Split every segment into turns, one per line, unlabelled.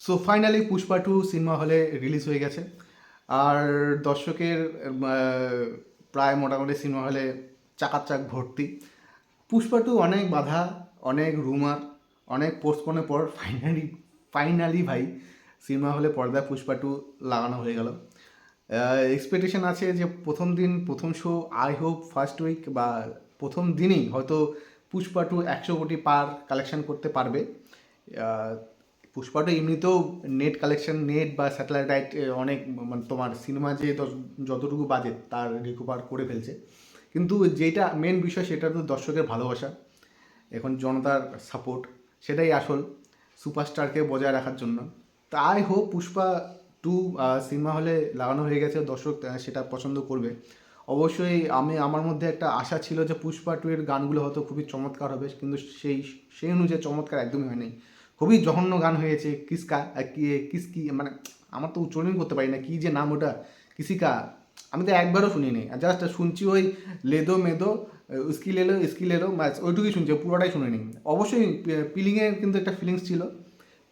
So finally Pushpa 2 cinema হলে release হয়ে গেছে। আর দর্শকের প্রায় মোটামুটি সিনেমা হলে চাকাচাক ভর্তি। পুষ্পা 2 অনেক বাধা, অনেক রুমার, অনেক পোস্টপোনের পর ফাইনালি ভাই সিনেমা হলে পর্দায় পুষ্পা 2 লাগানো হয়ে গেল। এক্সপেকটেশন আছে যে প্রথম দিন প্রথম show, I hope first week বা প্রথম দিনই হয়তো পুষ্পা 2 100 কোটি পার কালেকশন করতে পারবে। পুষ্পাটা এমনিতেও নেট কালেকশন, নেট বা স্যাটেলাইট অনেক মানে তোমার সিনেমা যে যতটুকু বাজেট তার রিকভার করে ফেলছে। কিন্তু যেটা মেন বিষয় সেটা তো দর্শকের ভালোবাসা, এখন জনতার সাপোর্ট, সেটাই আসল সুপারস্টারকে বজায় রাখার জন্য। তাই হোক পুষ্পা 2 সিনেমা হলে লাগানো হয়ে গেছে, দর্শক সেটা পছন্দ করবে অবশ্যই। আমার মধ্যে একটা আশা ছিল যে পুষ্পা 2 এর গানগুলো হয়তো খুবই চমৎকার হবে, কিন্তু সেই অনুযায়ী চমৎকার একদমই হয়নি। খুবই জঘন্য গান হয়েছে। কিসকা কিসকি মানে আমার তো উচ্চারণ করতে পারি না, কী যে নাম ওটা, কিসিকা। আমি তো একবারও শুনিনি, জাস্ট শুনছি ওই লেদো মেদো ইস্কি লেলো ব্যাস ওইটুকুই শুনছি, পুরোটাই শুনিনি। অবশ্যই পিলিংয়ের কিন্তু একটা ফিলিংস ছিল,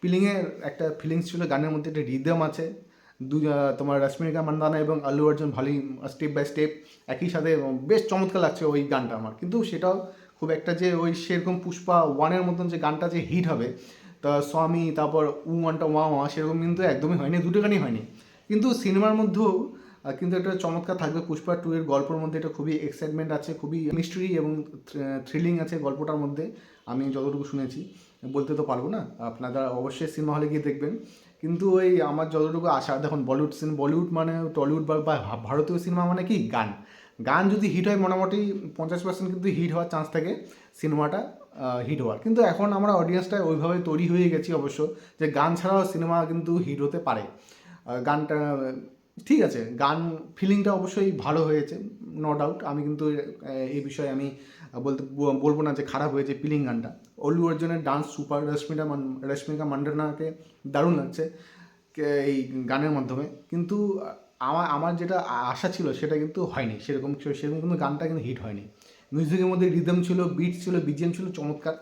পিলিংয়ের একটা ফিলিংস ছিল, গানের মধ্যে একটা রিদম আছে। তোমার রশ্মিকা মান্দানা এবং আল্লু অর্জুন ভালোই স্টেপ বাই স্টেপ একই সাথে বেশ চমৎকার লাগছে ওই গানটা আমার। কিন্তু সেটাও খুব একটা যে ওই সেরকম পুষ্পা 1-এর মতন যে গানটা যে হিট হবে, তা স্বামী, তারপর ওয়ানটা ওয়া ওয়া, সেরকম কিন্তু একদমই হয়নি, দুটো গানই হয়নি। কিন্তু সিনেমার মধ্যেও কিন্তু একটা চমৎকার থাকবে। পুষ্পা 2 এর গল্পের মধ্যে এটা খুবই এক্সাইটমেন্ট আছে, খুবই মিস্ট্রি এবং থ্রিলিং আছে গল্পটার মধ্যে, আমি যতটুকু শুনেছি। বলতে তো পারবো না, আপনারা অবশ্যই সিনেমা হলে গিয়ে দেখবেন। কিন্তু ওই আমার যতটুকু আশা, দেখুন বলিউড মানে টলিউড বা ভারতীয় সিনেমা মানে কি গান। গান যদি হিট হয় মোটামুটি 50% কিন্তু হিট হওয়ার চান্স থাকে সিনেমাটা হিট হওয়ার। কিন্তু এখন আমরা অডিয়েন্সটা ওইভাবে তৈরি হয়ে গেছি অবশ্য, যে গান ছাড়াও সিনেমা কিন্তু হিট হতে পারে। গানটা ঠিক আছে, গান ফিলিংটা অবশ্যই ভালো হয়েছে, নো ডাউট। আমি কিন্তু এই বিষয়ে আমি বলবো না যে খারাপ হয়েছে ফিলিং গানটা। অল্লু অর্জুনের ডান্স সুপার, রশ্মিকা মান্ডানাকে দারুণ লাগছে এই গানের মাধ্যমে। কিন্তু আমার যেটা আশা ছিল সেটা কিন্তু হয়নি, সেরকম কিন্তু গানটা কিন্তু হিট হয়নি। মিউজিকের মধ্যে রিদম ছিল, বিট ছিল, বিজিএম ছিল চমৎকার,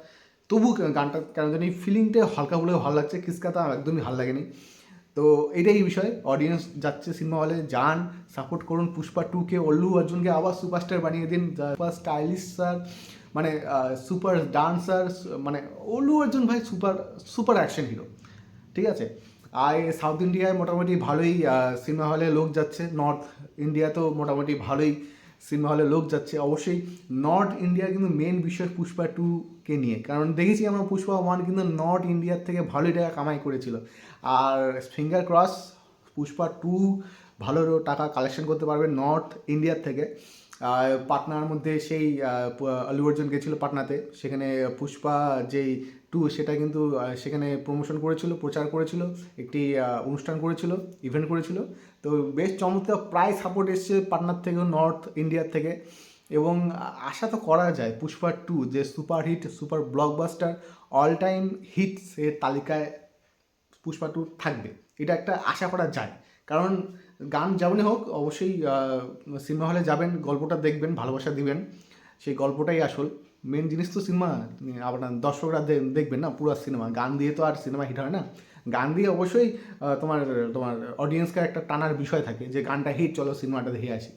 তবু গানটা কেন জানি ফিলিংটা হালকা হলেও ভালো লাগছে, খিসকাটা একদমই ভালো লাগেনি। তো এটাই বিষয়, অডিয়েন্স যাচ্ছে সিনেমা হলে, যান, সাপোর্ট করুন পুষ্পা 2-কে। অল্লু অর্জুনকে আবার সুপারস্টার বানিয়ে দিন, সুপার স্টাইলিশ স্যার, মানে সুপার ডান্সার, মানে অল্লু অর্জুন ভাই সুপার সুপার অ্যাকশন হিরো, ঠিক আছে। আর সাউথ ইন্ডিয়ায় মোটামুটি ভালোই সিনেমা হলে লোক যাচ্ছে, নর্থ ইন্ডিয়াতেও মোটামুটি ভালোই সিনেমা হলে লোক যাচ্ছে। অবশ্যই নর্থ ইন্ডিয়ার কিন্তু মেন বিষয় পুষ্পা 2-কে নিয়ে, কারণ দেখেছি আমরা পুষ্পা 1 কিন্তু নর্থ ইন্ডিয়ার থেকে ভালোই টাকা কামাই করেছিল। আর ফিঙ্গার ক্রস পুষ্পা 2 ভালো টাকা কালেকশন করতে পারবে নর্থ ইন্ডিয়ার থেকে। পাটনার মধ্যে সেই আল্লু অর্জুন গেছিলো পাটনাতে, সেখানে পুষ্পা যেই 2 সেটা কিন্তু সেখানে প্রমোশন করেছিল, প্রচার করেছিল, একটি অনুষ্ঠান করেছিল, ইভেন্ট করেছিল। তো বেশ চমৎকার, প্রায় সাপোর্ট এসছে পাটনার থেকেও, নর্থ ইন্ডিয়ার থেকে। এবং আশা তো করা যায় পুষ্পা 2 যে super hit, super blockbuster, all time hits এর তালিকায় পুষ্পা 2 থাকবে, এটা একটা আশা করা যায়। কারণ গান যেমনই হোক অবশ্যই সিনেমা হলে যাবেন, গল্পটা দেখবেন, ভালোবাসা দিবেন, সেই গল্পটাই আসল মেন জিনিস। তো সিনেমা আপনার দর্শকরা দেখবেন না পুরো সিনেমা, গান দিয়ে তো আর সিনেমা হিট হয় না। গান দিয়ে অবশ্যই তোমার তোমার অডিয়েন্সকে একটা টানার বিষয় থাকে, যে গানটা হিট, চলো সিনেমাটা দেখে আসি।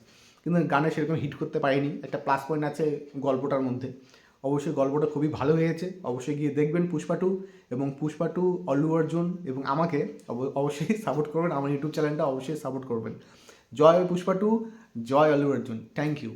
কিন্তু গানে সেরকম হিট করতে পারেনি। একটা প্লাস পয়েন্ট আছে গল্পটার মধ্যে, অবশ্যই গল্পটা খুবই ভালো হয়েছে। অবশ্যই গিয়ে দেখবেন পুষ্পা 2, এবং পুষ্পা 2 অল্লু অর্জুন এবং আমাকে অবশ্যই সাপোর্ট করবেন, আমার ইউটিউব চ্যানেলটা অবশ্যই সাপোর্ট করবেন। জয় পুষ্পা 2, জয় অল্লু অর্জুন, থ্যাংক ইউ।